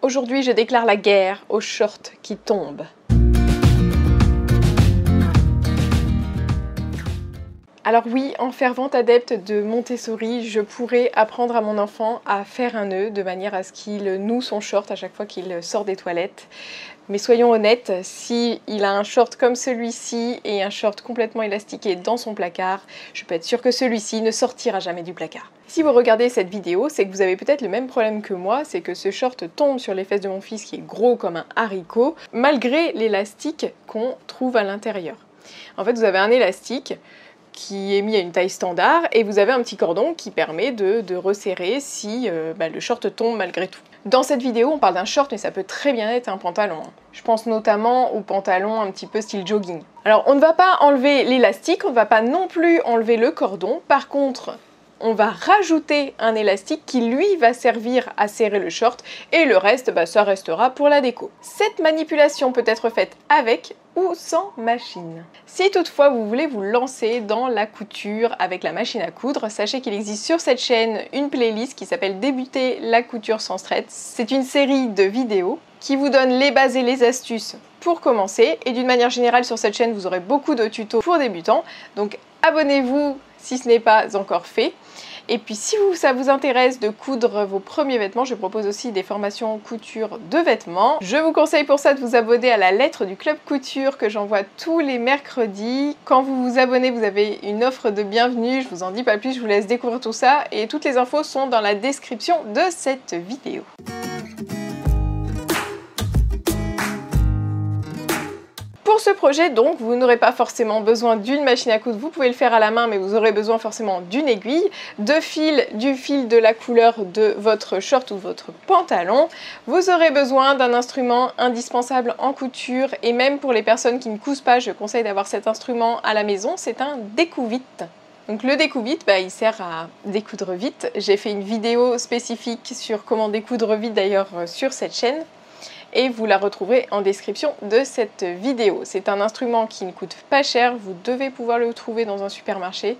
Aujourd'hui, je déclare la guerre aux shorts qui tombent. Alors oui, en fervente adepte de Montessori, je pourrais apprendre à mon enfant à faire un nœud de manière à ce qu'il noue son short à chaque fois qu'il sort des toilettes. Mais soyons honnêtes, si il a un short comme celui-ci et un short complètement élastiqué dans son placard, je peux être sûre que celui-ci ne sortira jamais du placard. Si vous regardez cette vidéo, c'est que vous avez peut-être le même problème que moi, c'est que ce short tombe sur les fesses de mon fils qui est gros comme un haricot, malgré l'élastique qu'on trouve à l'intérieur. En fait, vous avez un élastique qui est mis à une taille standard et vous avez un petit cordon qui permet de resserrer si le short tombe malgré tout. Dans cette vidéo, on parle d'un short, mais ça peut très bien être un pantalon. Je pense notamment aux pantalons un petit peu style jogging. Alors, on ne va pas enlever l'élastique, on ne va pas non plus enlever le cordon. Par contre, on va rajouter un élastique qui, lui, va servir à serrer le short et le reste, ça restera pour la déco. Cette manipulation peut être faite avec ou sans machine. Si toutefois vous voulez vous lancer dans la couture avec la machine à coudre, sachez qu'il existe sur cette chaîne une playlist qui s'appelle Débuter la couture sans stress. C'est une série de vidéos qui vous donne les bases et les astuces pour commencer. Et d'une manière générale, sur cette chaîne, vous aurez beaucoup de tutos pour débutants. Donc abonnez-vous si ce n'est pas encore fait. Et puis si ça vous intéresse de coudre vos premiers vêtements, je propose aussi des formations couture de vêtements. Je vous conseille pour ça de vous abonner à la lettre du Club Couture que j'envoie tous les mercredis. Quand vous vous abonnez, vous avez une offre de bienvenue, je vous en dis pas plus, je vous laisse découvrir tout ça et toutes les infos sont dans la description de cette vidéo. Pour ce projet, donc, vous n'aurez pas forcément besoin d'une machine à coudre, vous pouvez le faire à la main, mais vous aurez besoin forcément d'une aiguille, de fil, du fil de la couleur de votre short ou de votre pantalon. Vous aurez besoin d'un instrument indispensable en couture, et même pour les personnes qui ne cousent pas, je conseille d'avoir cet instrument à la maison, c'est un découpe-vite. Donc le découpe-vite, il sert à découdre vite. J'ai fait une vidéo spécifique sur comment découdre vite d'ailleurs sur cette chaîne. Et vous la retrouverez en description de cette vidéo. C'est un instrument qui ne coûte pas cher, vous devez pouvoir le trouver dans un supermarché.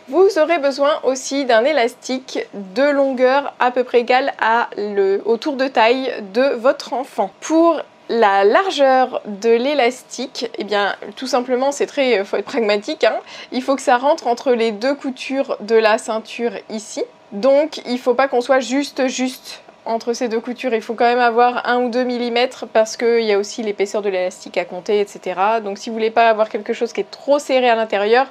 Vous aurez besoin aussi d'un élastique de longueur à peu près égale au tour de taille de votre enfant. Pour la largeur de l'élastique, tout simplement, faut être pragmatique, il faut que ça rentre entre les deux coutures de la ceinture ici. Donc il ne faut pas qu'on soit juste entre ces deux coutures, il faut quand même avoir 1 ou 2 mm parce qu'il y a aussi l'épaisseur de l'élastique à compter, etc. Donc si vous voulez pas avoir quelque chose qui est trop serré à l'intérieur,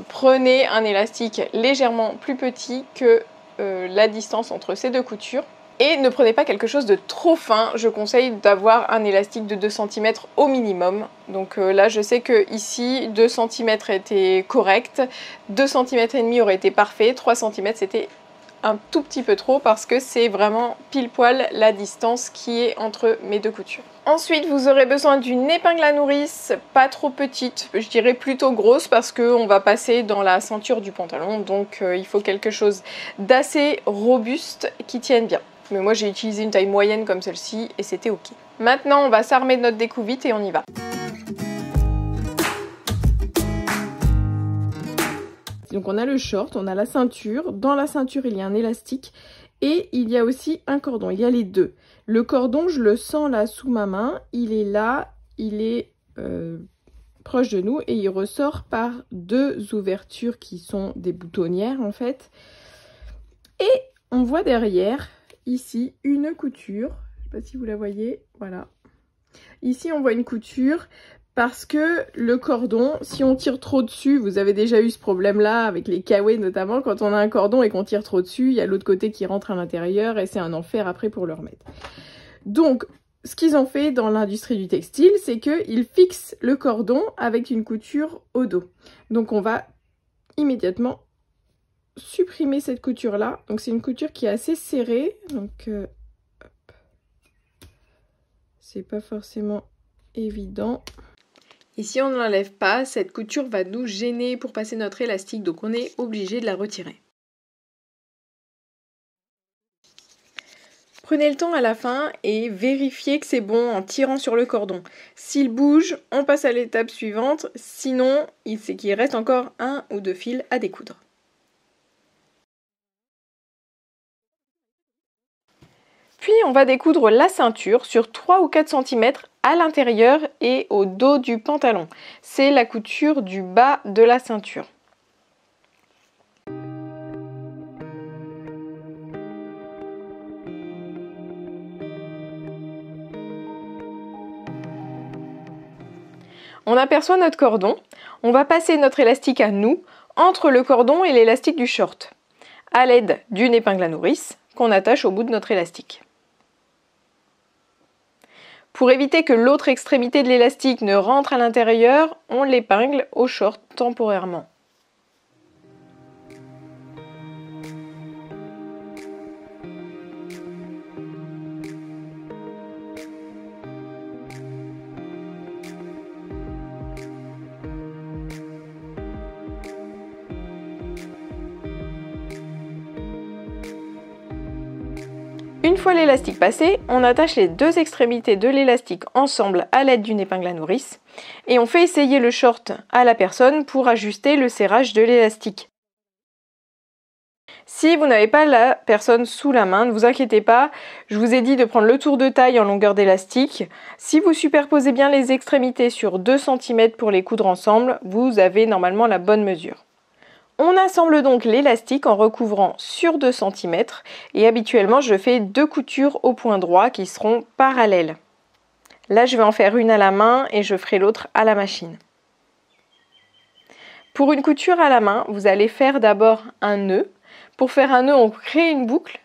prenez un élastique légèrement plus petit que la distance entre ces deux coutures. Et ne prenez pas quelque chose de trop fin, je conseille d'avoir un élastique de 2 cm au minimum. Donc là je sais que ici 2 cm était correct, 2 cm et demi aurait été parfait, 3 cm c'était un tout petit peu trop parce que c'est vraiment pile poil la distance qui est entre mes deux coutures. Ensuite, vous aurez besoin d'une épingle à nourrice, pas trop petite, je dirais plutôt grosse parce qu'on va passer dans la ceinture du pantalon, donc il faut quelque chose d'assez robuste qui tienne bien. Mais moi j'ai utilisé une taille moyenne comme celle-ci et c'était ok. Maintenant on va s'armer de notre découpe-vite et on y va. Donc on a le short, on a la ceinture, dans la ceinture il y a un élastique et il y a aussi un cordon, il y a les deux. Le cordon, je le sens là sous ma main, il est là, il est proche de nous et il ressort par deux ouvertures qui sont des boutonnières en fait. Et on voit derrière, ici, une couture, je ne sais pas si vous la voyez, voilà. Ici on voit une couture. Parce que le cordon, si on tire trop dessus, vous avez déjà eu ce problème-là avec les kawaii notamment, quand on a un cordon et qu'on tire trop dessus, il y a l'autre côté qui rentre à l'intérieur et c'est un enfer après pour le remettre. Donc, ce qu'ils ont fait dans l'industrie du textile, c'est qu'ils fixent le cordon avec une couture au dos. Donc, on va immédiatement supprimer cette couture-là. Donc, c'est une couture qui est assez serrée. Donc, c'est pas forcément évident. Et si on ne l'enlève pas, cette couture va nous gêner pour passer notre élastique, donc on est obligé de la retirer. Prenez le temps à la fin et vérifiez que c'est bon en tirant sur le cordon. S'il bouge, on passe à l'étape suivante, sinon c'est qu'il reste encore 1 ou 2 fils à découdre. Puis on va découdre la ceinture sur 3 ou 4 cm à l'intérieur et au dos du pantalon. C'est la couture du bas de la ceinture. On aperçoit notre cordon, on va passer notre élastique à nous entre le cordon et l'élastique du short, à l'aide d'une épingle à nourrice qu'on attache au bout de notre élastique. Pour éviter que l'autre extrémité de l'élastique ne rentre à l'intérieur, on l'épingle au short temporairement. Une fois l'élastique passé, on attache les deux extrémités de l'élastique ensemble à l'aide d'une épingle à nourrice et on fait essayer le short à la personne pour ajuster le serrage de l'élastique. Si vous n'avez pas la personne sous la main, ne vous inquiétez pas, je vous ai dit de prendre le tour de taille en longueur d'élastique. Si vous superposez bien les extrémités sur 2 cm pour les coudre ensemble, vous avez normalement la bonne mesure. On assemble donc l'élastique en recouvrant sur 2 cm et habituellement je fais 2 coutures au point droit qui seront parallèles. Là je vais en faire une à la main et je ferai l'autre à la machine. Pour une couture à la main, vous allez faire d'abord un nœud. Pour faire un nœud, on crée une boucle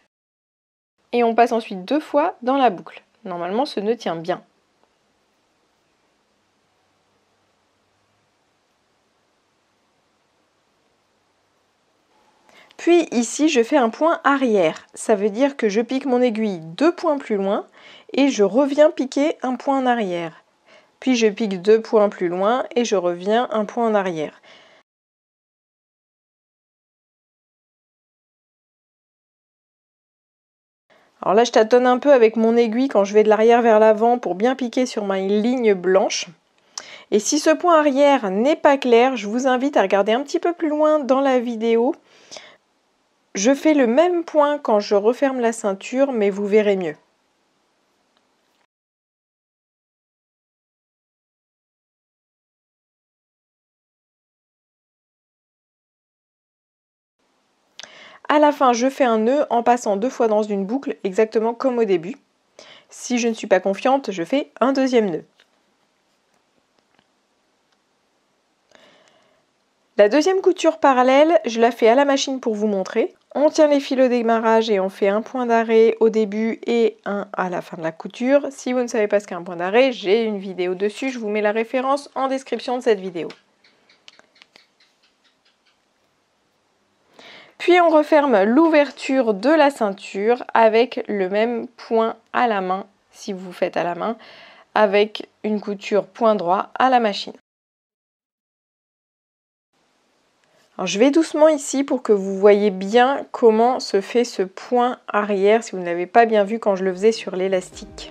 et on passe ensuite 2 fois dans la boucle. Normalement ce nœud tient bien. Puis ici, je fais un point arrière. Ça veut dire que je pique mon aiguille 2 points plus loin et je reviens piquer un point en arrière. Puis je pique 2 points plus loin et je reviens un point en arrière. Alors là, je tâtonne un peu avec mon aiguille quand je vais de l'arrière vers l'avant pour bien piquer sur ma ligne blanche. Et si ce point arrière n'est pas clair, je vous invite à regarder un petit peu plus loin dans la vidéo. Je fais le même point quand je referme la ceinture, mais vous verrez mieux. À la fin, je fais un nœud en passant 2 fois dans une boucle, exactement comme au début. Si je ne suis pas confiante, je fais un deuxième nœud. La deuxième couture parallèle, je la fais à la machine pour vous montrer. On tient les fils au démarrage et on fait un point d'arrêt au début et un à la fin de la couture. Si vous ne savez pas ce qu'est un point d'arrêt, j'ai une vidéo dessus, je vous mets la référence en description de cette vidéo. Puis on referme l'ouverture de la ceinture avec le même point à la main, si vous faites à la main, avec une couture point droit à la machine. Alors je vais doucement ici pour que vous voyez bien comment se fait ce point arrière si vous ne l'avez pas bien vu quand je le faisais sur l'élastique.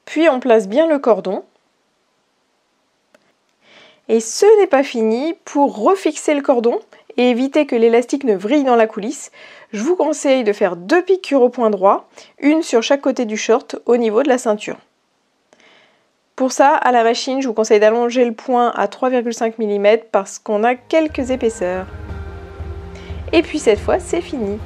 Puis on place bien le cordon. Et ce n'est pas fini, pour refixer le cordon et éviter que l'élastique ne vrille dans la coulisse, je vous conseille de faire 2 piqûres au point droit, une sur chaque côté du short au niveau de la ceinture. Pour ça, à la machine, je vous conseille d'allonger le point à 3,5 mm parce qu'on a quelques épaisseurs. Et puis cette fois, c'est fini.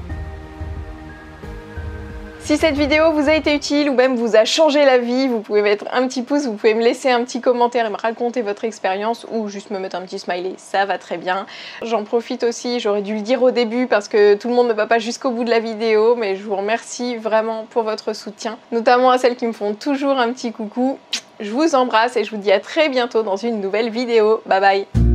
Si cette vidéo vous a été utile ou même vous a changé la vie, vous pouvez mettre un petit pouce, vous pouvez me laisser un petit commentaire et me raconter votre expérience ou juste me mettre un petit smiley, ça va très bien. J'en profite aussi, j'aurais dû le dire au début parce que tout le monde ne va pas jusqu'au bout de la vidéo, mais je vous remercie vraiment pour votre soutien, notamment à celles qui me font toujours un petit coucou. Je vous embrasse et je vous dis à très bientôt dans une nouvelle vidéo. Bye bye!